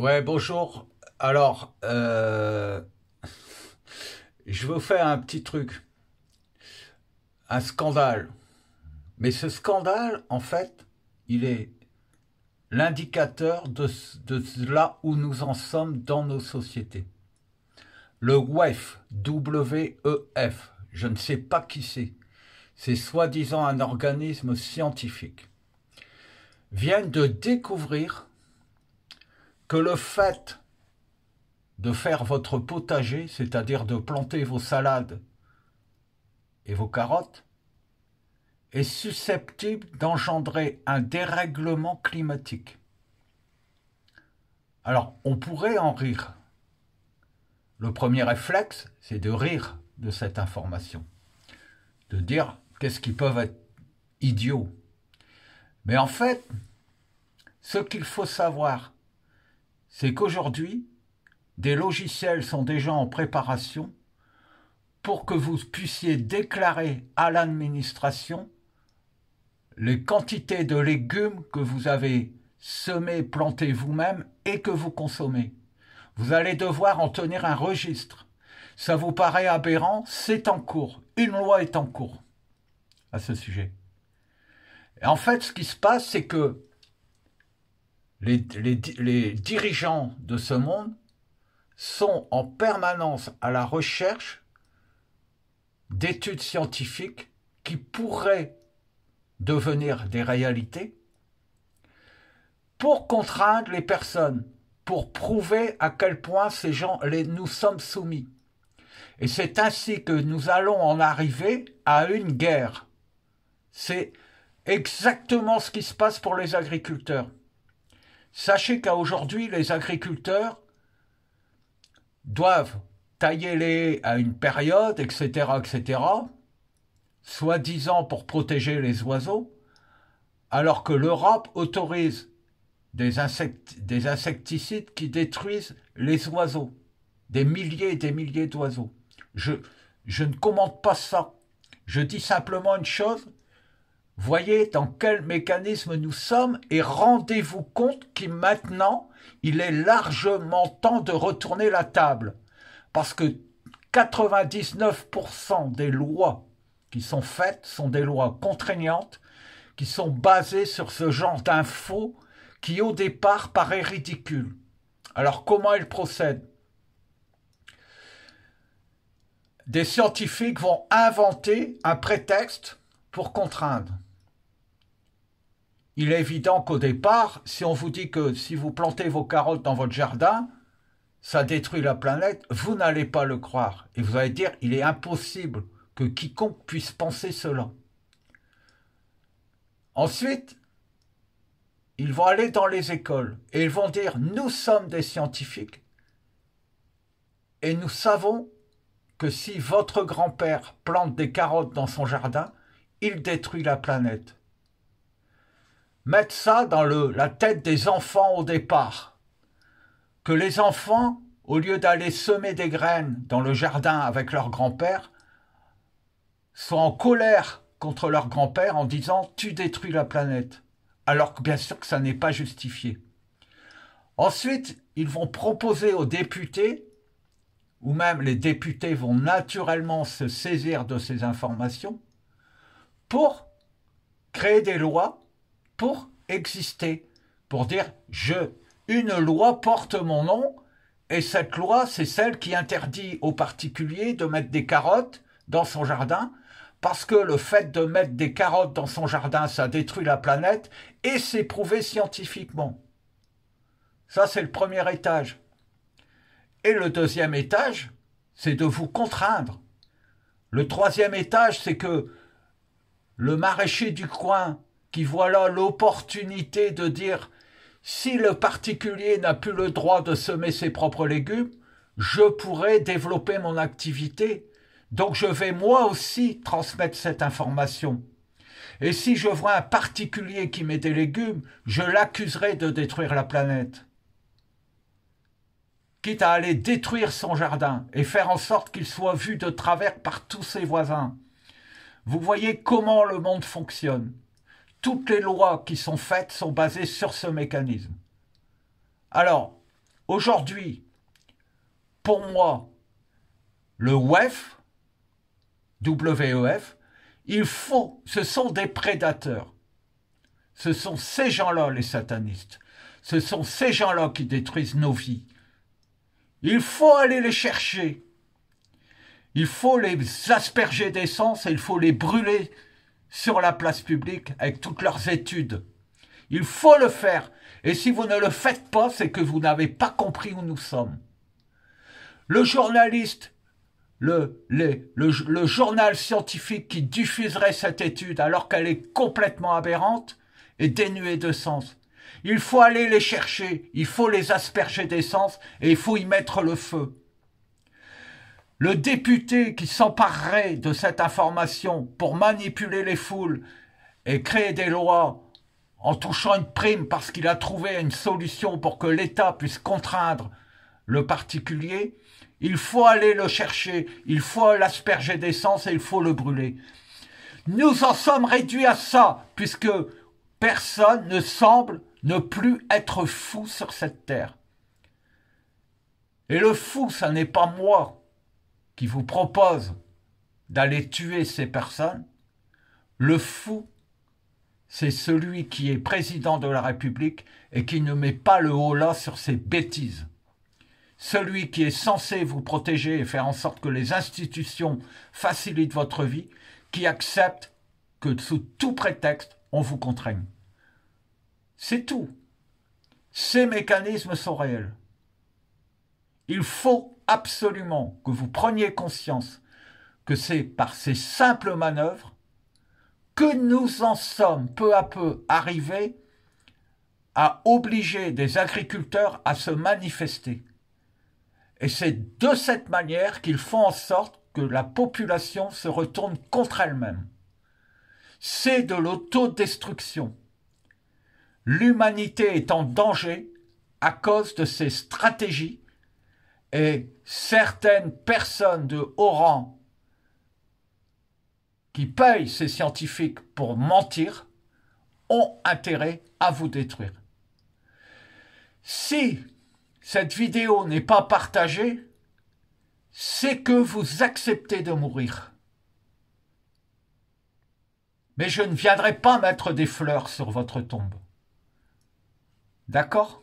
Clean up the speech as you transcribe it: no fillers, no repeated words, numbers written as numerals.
Ouais, bonjour. Alors, je vous fais un petit truc, un scandale. Mais ce scandale, en fait, il est l'indicateur de là où nous en sommes dans nos sociétés. Le WEF, W-E-F, je ne sais pas qui c'est soi-disant un organisme scientifique, viennent de découvrir que le fait de faire votre potager, c'est-à-dire de planter vos salades et vos carottes, est susceptible d'engendrer un dérèglement climatique. Alors, on pourrait en rire. Le premier réflexe, c'est de rire de cette information, de dire qu'est-ce qu'ils peuvent être idiots. Mais en fait, ce qu'il faut savoir, c'est qu'aujourd'hui, des logiciels sont déjà en préparation pour que vous puissiez déclarer à l'administration les quantités de légumes que vous avez semés, plantés vous-même et que vous consommez. Vous allez devoir en tenir un registre. Ça vous paraît aberrant? C'est en cours. Une loi est en cours à ce sujet. Et en fait, ce qui se passe, c'est que les dirigeants de ce monde sont en permanence à la recherche d'études scientifiques qui pourraient devenir des réalités pour contraindre les personnes, pour prouver à quel point nous sommes soumis. Et c'est ainsi que nous allons en arriver à une guerre. C'est exactement ce qui se passe pour les agriculteurs. Sachez qu'aujourd'hui, les agriculteurs doivent tailler les haies à une période, etc., soi-disant pour protéger les oiseaux, alors que l'Europe autorise des insecticides qui détruisent les oiseaux, des milliers et des milliers d'oiseaux. Je ne commente pas ça. Je dis simplement une chose. Voyez dans quel mécanisme nous sommes et rendez-vous compte que maintenant, il est largement temps de retourner la table. Parce que 99% des lois qui sont faites sont des lois contraignantes, qui sont basées sur ce genre d'infos qui au départ paraît ridicule. Alors comment elles procèdent? Des scientifiques vont inventer un prétexte pour contraindre. Il est évident qu'au départ, si on vous dit que si vous plantez vos carottes dans votre jardin, ça détruit la planète, vous n'allez pas le croire. Et vous allez dire, il est impossible que quiconque puisse penser cela. Ensuite, ils vont aller dans les écoles et ils vont dire, nous sommes des scientifiques et nous savons que si votre grand-père plante des carottes dans son jardin, il détruit la planète. Mettre ça dans la tête des enfants au départ. Que les enfants, au lieu d'aller semer des graines dans le jardin avec leur grand-père, soient en colère contre leur grand-père en disant « tu détruis la planète », alors que bien sûr que ça n'est pas justifié. Ensuite, ils vont proposer aux députés, ou même les députés vont naturellement se saisir de ces informations, pour créer des lois, pour exister, pour dire une loi porte mon nom, et cette loi, c'est celle qui interdit aux particuliers de mettre des carottes dans son jardin, parce que le fait de mettre des carottes dans son jardin, ça détruit la planète, et c'est prouvé scientifiquement. Ça, c'est le premier étage. Et le deuxième étage, c'est de vous contraindre. Le troisième étage, c'est que le maraîcher du coin, qui voit là l'opportunité de dire « si le particulier n'a plus le droit de semer ses propres légumes, je pourrais développer mon activité. Donc je vais moi aussi transmettre cette information. Et si je vois un particulier qui met des légumes, je l'accuserai de détruire la planète. Quitte à aller détruire son jardin et faire en sorte qu'il soit vu de travers par tous ses voisins. Vous voyez comment le monde fonctionne. Toutes les lois qui sont faites sont basées sur ce mécanisme. Alors, Aujourd'hui, pour moi, le WEF, WEF, ce sont des prédateurs. Ce sont ces gens-là, les satanistes. Ce sont ces gens-là qui détruisent nos vies. Il faut aller les chercher. Il faut les asperger d'essence et il faut les brûler sur la place publique avec toutes leurs études. Il faut le faire. Et si vous ne le faites pas, c'est que vous n'avez pas compris où nous sommes. Le journaliste, le journal scientifique qui diffuserait cette étude alors qu'elle est complètement aberrante est dénuée de sens. Il faut aller les chercher, il faut les asperger d'essence et il faut y mettre le feu. Le député qui s'emparerait de cette information pour manipuler les foules et créer des lois en touchant une prime parce qu'il a trouvé une solution pour que l'État puisse contraindre le particulier, il faut aller le chercher, il faut l'asperger d'essence et il faut le brûler. Nous en sommes réduits à ça, puisque personne ne semble ne plus être fou sur cette terre. Et le fou, ça n'est pas moi qui vous propose d'aller tuer ces personnes. Le fou, c'est celui qui est président de la République et qui ne met pas le holà sur ses bêtises. Celui qui est censé vous protéger et faire en sorte que les institutions facilitent votre vie, qui accepte que sous tout prétexte, on vous contraigne. C'est tout. Ces mécanismes sont réels. Il faut absolument que vous preniez conscience que c'est par ces simples manœuvres que nous en sommes peu à peu arrivés à obliger des agriculteurs à se manifester. Et c'est de cette manière qu'ils font en sorte que la population se retourne contre elle-même. C'est de l'autodestruction. L'humanité est en danger à cause de ces stratégies et certaines personnes de haut rang qui payent ces scientifiques pour mentir ont intérêt à vous détruire. Si cette vidéo n'est pas partagée, c'est que vous acceptez de mourir. Mais je ne viendrai pas mettre des fleurs sur votre tombe. D'accord ?